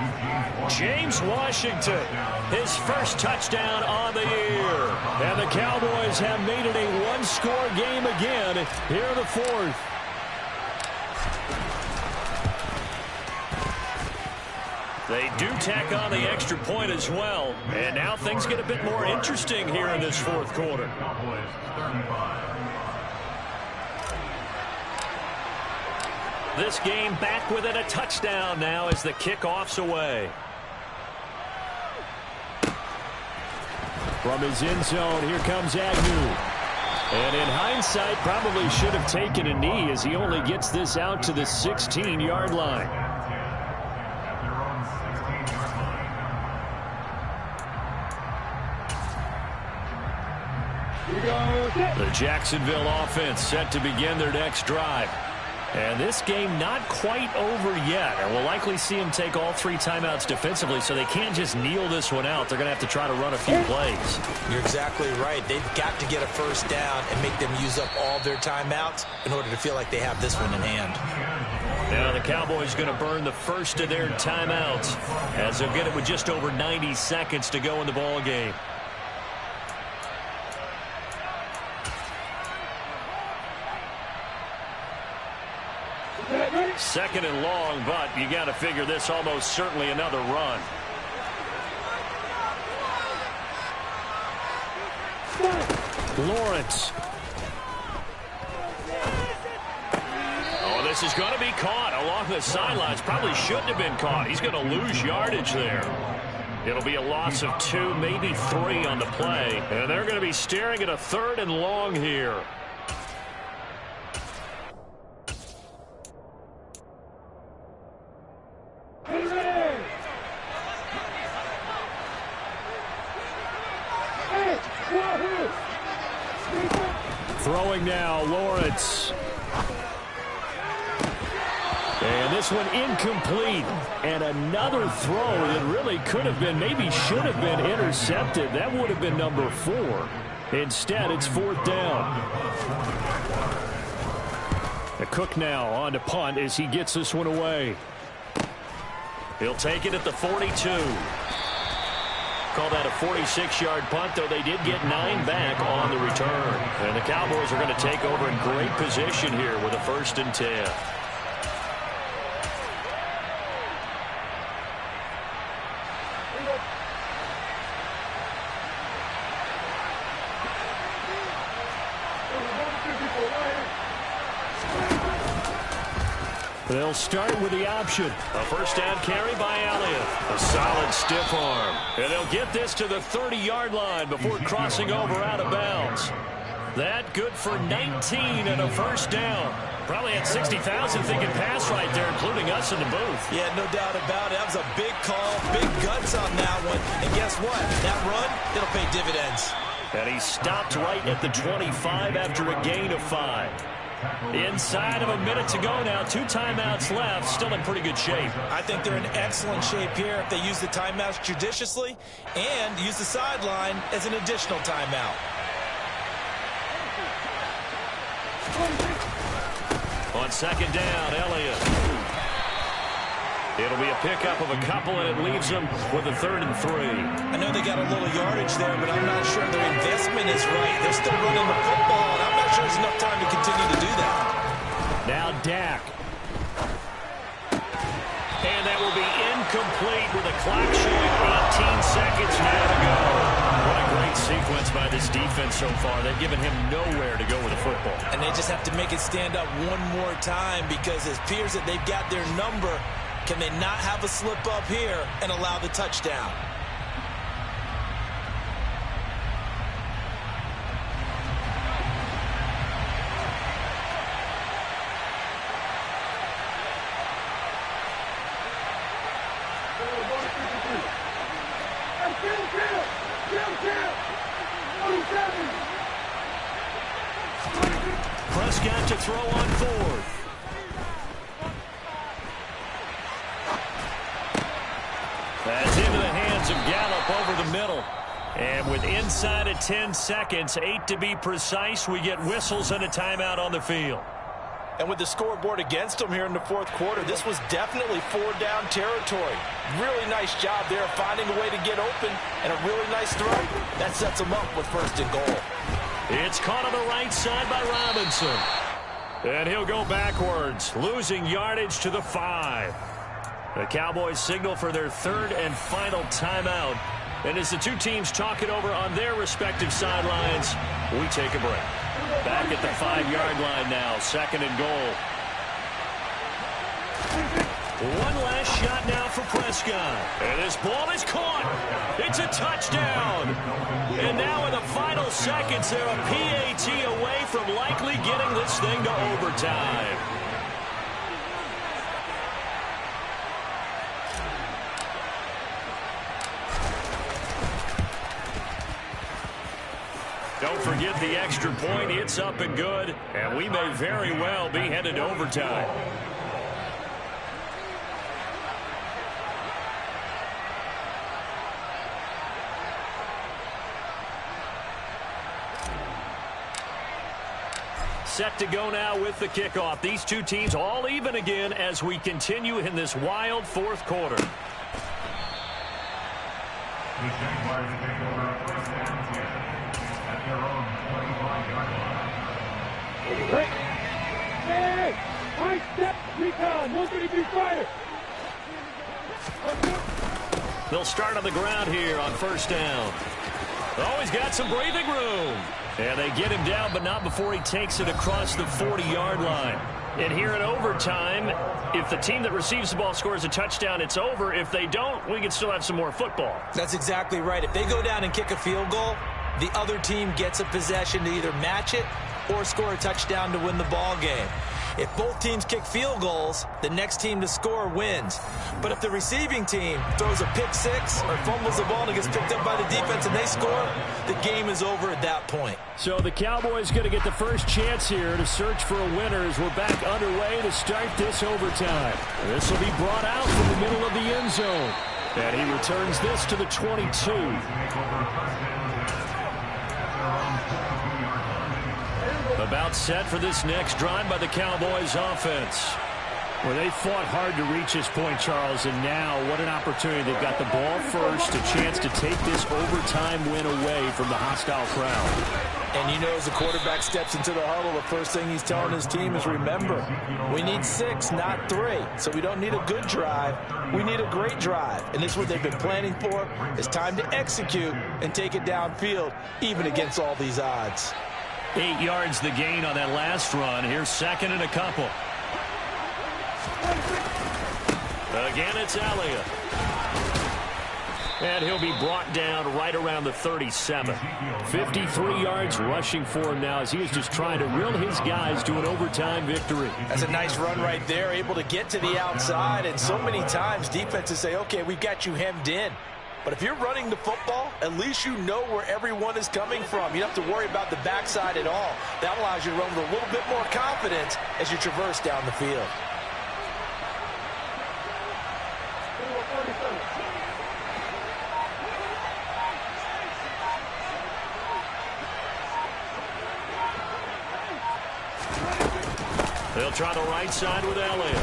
Speaker 1: James Washington, his first touchdown on the year. And the Cowboys have made it a one-score game again here in the fourth. They do tack on the extra point as well. And now things get a bit more interesting here in this fourth quarter. This game back within a touchdown now as the kickoff's away. From his end zone, here comes Agnew. And in hindsight, probably should have taken a knee as he only gets this out to the 16-yard line. The Jacksonville offense set to begin their next drive. And this game not quite over yet. And we'll likely see them take all 3 timeouts defensively, so they can't just kneel this one out. They're going to have to try to run a few plays.
Speaker 3: You're exactly right. They've got to get a first down and make them use up all their timeouts in order to feel like they have this one in hand.
Speaker 1: Now the Cowboys going to burn the first of their timeouts as they'll get it with just over 90 seconds to go in the ball game. Second and long, but you got to figure this almost certainly another run. Lawrence. Oh, this is going to be caught along the sidelines. Probably shouldn't have been caught. He's going to lose yardage there. It'll be a loss of 2, maybe 3 on the play. And they're going to be staring at a 3rd and long here. Throwing now, Lawrence. And this one incomplete. And another throw that really could have been, maybe should have been intercepted. That would have been number 4. Instead, it's 4th down. The Cook now on to punt as he gets this one away. He'll take it at the 42. Call that a 46-yard punt, though they did get 9 back on the return. And the Cowboys are going to take over in great position here with a 1st and 10. They'll start with the option. A first down carry by Elliott. A solid stiff arm. And they'll get this to the 30-yard line before crossing over out of bounds. That good for 19 and a first down. Probably had 60,000 thinking pass right there, including us in the booth.
Speaker 3: Yeah, no doubt about it. That was a big call, big guts on that one. And guess what? That run, it'll pay dividends.
Speaker 1: And he stopped right at the 25 after a gain of 5. Inside of a minute to go now. 2 timeouts left. Still in pretty good shape.
Speaker 3: I think they're in excellent shape here if they use the timeouts judiciously and use the sideline as an additional timeout.
Speaker 1: On second down, Elliott. It'll be a pickup of a couple, and it leaves them with a 3rd and 3.
Speaker 3: I know they got a little yardage there, but I'm not sure their investment is right. They're still running the football, and I'm not sure there's enough time to continue to do that.
Speaker 1: Now Dak. And that will be incomplete with a clock showing 18 seconds now to go. What a great sequence by this defense so far. They've given him nowhere to go with the football.
Speaker 3: And they just have to make it stand up one more time because it appears that they've got their number. Can they not have a slip up here and allow the touchdown?
Speaker 1: throw on fourth. That's into the hands of Gallup over the middle. And with inside of 10 seconds, 8 to be precise, we get whistles and a timeout on the field.
Speaker 3: And with the scoreboard against them here in the fourth quarter, this was definitely 4-down territory. Really nice job there finding a way to get open, and a really nice throw. That sets them up with first and goal.
Speaker 1: It's caught on the right side by Robinson. And he'll go backwards, losing yardage to the 5. The Cowboys signal for their third and final timeout. And as the two teams talk it over on their respective sidelines, we take a break. Back at the 5-yard line now, second and goal. One last shot now for Prescott. And this ball is caught. It's a touchdown. And now in the final seconds, they're a PAT away from likely getting this thing to overtime. Don't forget the extra point. It's up and good. And we may very well be headed to overtime. Set to go now with the kickoff. These two teams all even again as we continue in this wild fourth quarter.
Speaker 5: Hey! High step, recon, nobody be fired!
Speaker 1: They'll start on the ground here on first down. Oh, he's got some breathing room. And they get him down, but not before he takes it across the 40-yard line. And here in overtime, if the team that receives the ball scores a touchdown, it's over. If they don't, we can still have some more football.
Speaker 3: That's exactly right. If they go down and kick a field goal, the other team gets a possession to either match it or score a touchdown to win the ball game. If both teams kick field goals, the next team to score wins. But if the receiving team throws a pick six or fumbles the ball and it gets picked up by the defense and they score, the game is over at that point.
Speaker 4: So the Cowboys going to get the first chance here to search for a winner as we're back underway to start this overtime. This will be brought out from the middle of the end zone. And he returns this to the 22. About set for this next drive by the Cowboys offense. Well, they fought hard to reach this point, Charles, and now what an opportunity. They've got the ball first, a chance to take this overtime win away from the hostile crowd.
Speaker 3: And you know, as the quarterback steps into the huddle, the first thing he's telling his team is, remember, we need 6, not 3. So we don't need a good drive. We need a great drive. And this is what they've been planning for. It's time to execute and take it downfield, even against all these odds.
Speaker 1: 8 yards the gain on that last run. Here's second and a couple. Again, it's Elliott. And he'll be brought down right around the 37. 53 yards rushing for him now as he is just trying to reel his guys to an overtime victory.
Speaker 3: That's a nice run right there, able to get to the outside. And so many times defenses say, okay, we've got you hemmed in. But if you're running the football, at least you know where everyone is coming from. You don't have to worry about the backside at all. That allows you to run with a little bit more confidence as you traverse down the field.
Speaker 1: They'll try the right side with Elliott.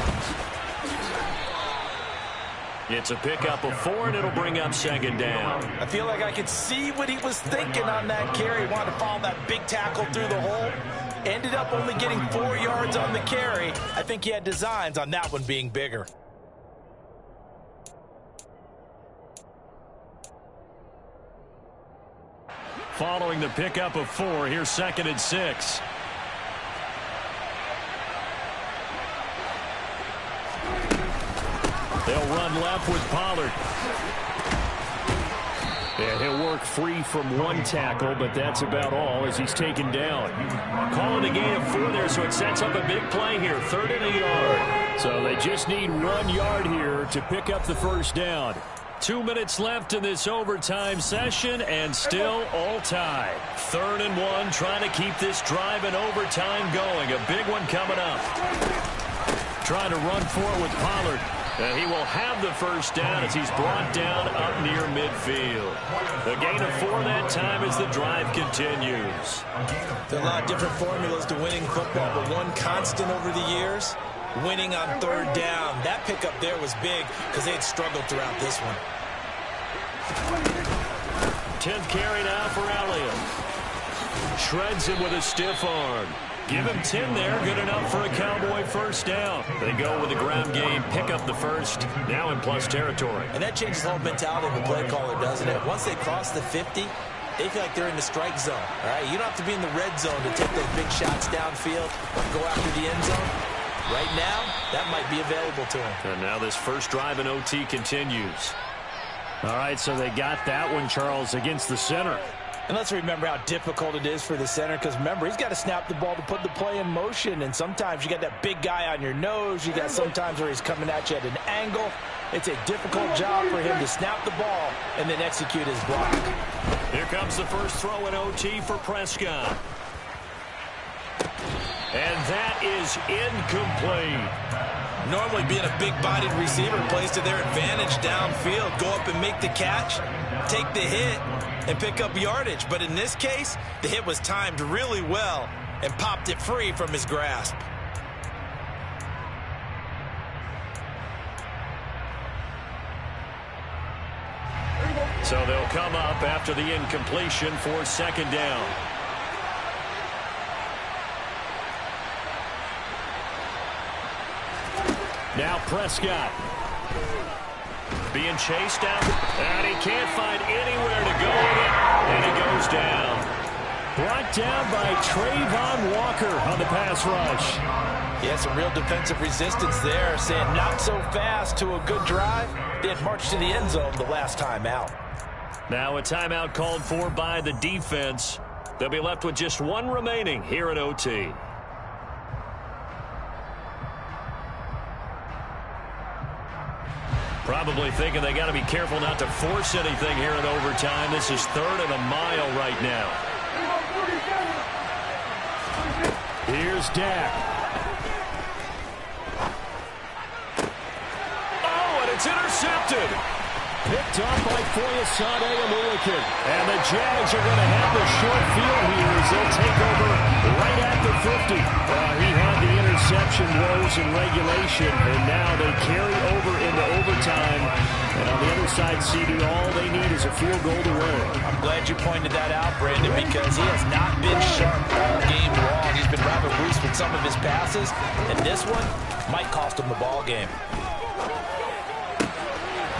Speaker 1: It's a pickup of 4, and it'll bring up second down.
Speaker 3: I feel like I could see what he was thinking on that carry. He wanted to follow that big tackle through the hole. Ended up only getting 4 yards on the carry. I think he had designs on that one being bigger.
Speaker 1: Following the pickup of 4, here's second and 6. They'll run left with Pollard. And he'll work free from one tackle, but that's about all as he's taken down. Calling a gain of 4 there, so it sets up a big play here. 3rd and a yard. So they just need 1 yard here to pick up the first down. 2 minutes left in this overtime session, and still all tied. 3rd and 1, trying to keep this drive in overtime going. A big one coming up. Trying to run for it with Pollard. And he will have the first down as he's brought down up near midfield. A gain of 4 that time as the drive continues.
Speaker 3: There are a lot of different formulas to winning football, but one constant over the years, winning on 3rd down. That pickup there was big because they had struggled throughout this one.
Speaker 1: 10th carry now for Elliott. Shreds him with a stiff arm. Give him 10 there, good enough for a Cowboy first down. They go with the ground game, pick up the first, now in plus territory.
Speaker 3: And that changes the whole mentality of the play caller, doesn't it? Once they cross the 50, they feel like they're in the strike zone. All right, you don't have to be in the red zone to take those big shots downfield, go after the end zone. Right now, that might be available to him.
Speaker 1: And now this first drive in OT continues.
Speaker 4: All right, so they got that one, Charles, against the center.
Speaker 2: And let's remember how difficult it is for the center, because remember, he's got to snap the ball to put the play in motion, and sometimes you got that big guy on your nose. You got sometimes where he's coming at you at an angle. It's a difficult job for him to snap the ball and then execute his block.
Speaker 1: Here comes the first throw in OT for Prescott. And that is incomplete.
Speaker 3: Normally being a big-bodied receiver plays to their advantage downfield. Go up and make the catch, take the hit, and pick up yardage. But in this case, the hit was timed really well and popped it free from his grasp.
Speaker 1: So they'll come up after the incompletion for 2nd down. Now Prescott. Being chased down, and he can't find anywhere to go with it, and he goes down. Brought down by Trayvon Walker on the pass rush.
Speaker 2: Yeah, some real defensive resistance there, saying not so fast to a good drive. They had marched to the end zone the last time out.
Speaker 1: Now a timeout called for by the defense. They'll be left with just 1 remaining here at OT. Probably thinking they got to be careful not to force anything here in overtime. This is 3rd and a mile right now.
Speaker 4: Here's Dak.
Speaker 1: Oh, and it's intercepted.
Speaker 4: Picked off by Foyesade Aluakin. And the Jags are going to have the short field here as they'll take over right at the 50. He had the interception woes in regulation, and now they carry over into overtime. And on the other side, CD, all they need is a field goal to win.
Speaker 2: I'm glad you pointed that out, Brandon, because he has not been sharp all game long. He's been rather loose with some of his passes, and this one might cost him the ball game.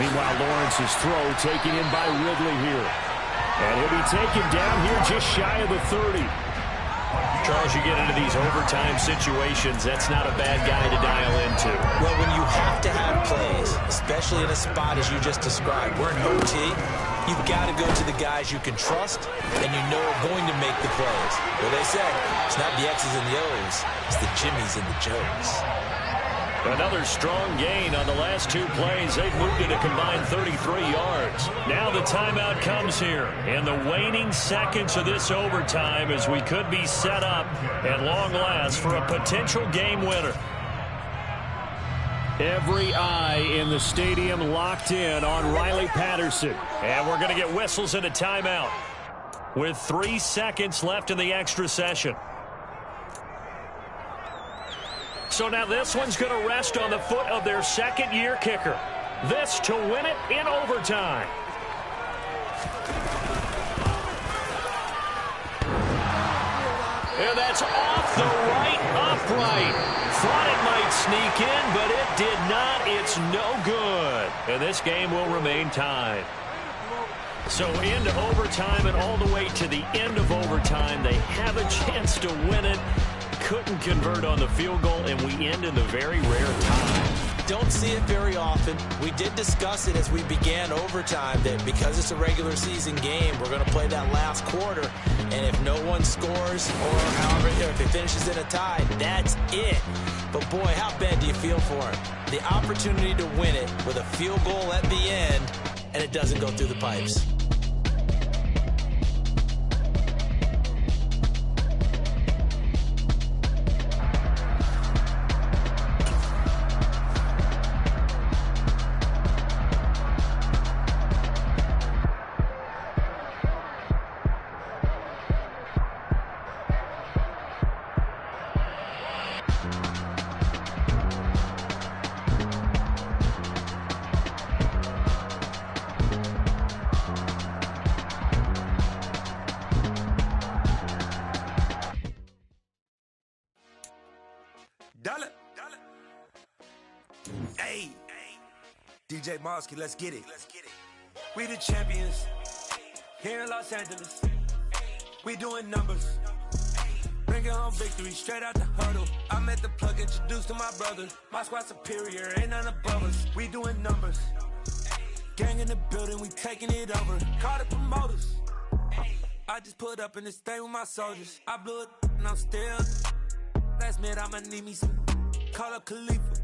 Speaker 4: Meanwhile, Lawrence's throw taken in by Ridley here. And he'll be taken down here just shy of the 30.
Speaker 1: Charles, you get into these overtime situations, that's not a bad guy to dial into.
Speaker 3: Well, when you have to have plays, especially in a spot as you just described, we're in OT, you've got to go to the guys you can trust and you know are going to make the plays. Well, they say it's not the X's and the O's, it's the Jimmies and the Joes.
Speaker 1: Another strong gain on the last 2 plays. They've moved it a combined 33 yards. Now the timeout comes here in the waning seconds of this overtime as we could be set up at long last for a potential game winner.
Speaker 4: Every eye in the stadium locked in on Riley Patterson.
Speaker 1: And we're going to get whistles and a timeout with 3 seconds left in the extra session. So now this one's going to rest on the foot of their 2nd-year kicker. This to win it in overtime. And that's off the right upright. Thought it might sneak in, but it did not. It's no good. And this game will remain tied. So into overtime and all the way to the end of overtime, they have a chance to win it. Couldn't convert on the field goal, and we end in the very rare tie.
Speaker 3: Don't see it very often. We did discuss it as we began overtime that because it's a regular season game, we're going to play that last quarter. And if no one scores or however, if it finishes in a tie, that's it. But boy, how bad do you feel for him? The opportunity to win it with a field goal at the end, and it doesn't go through the pipes.
Speaker 6: Hey, DJ Mosky, let's get it. We the champions here in Los Angeles. We doing numbers, bringing home victory straight out the huddle. I'm at the plug, introduced to my brother. My squad superior, ain't none above us. We doing numbers, gang in the building, we taking it over. Call the promoters. I just put up in this thing with my soldiers. I blew it and I'm still. Last minute I'ma need me some. Call up Khalifa.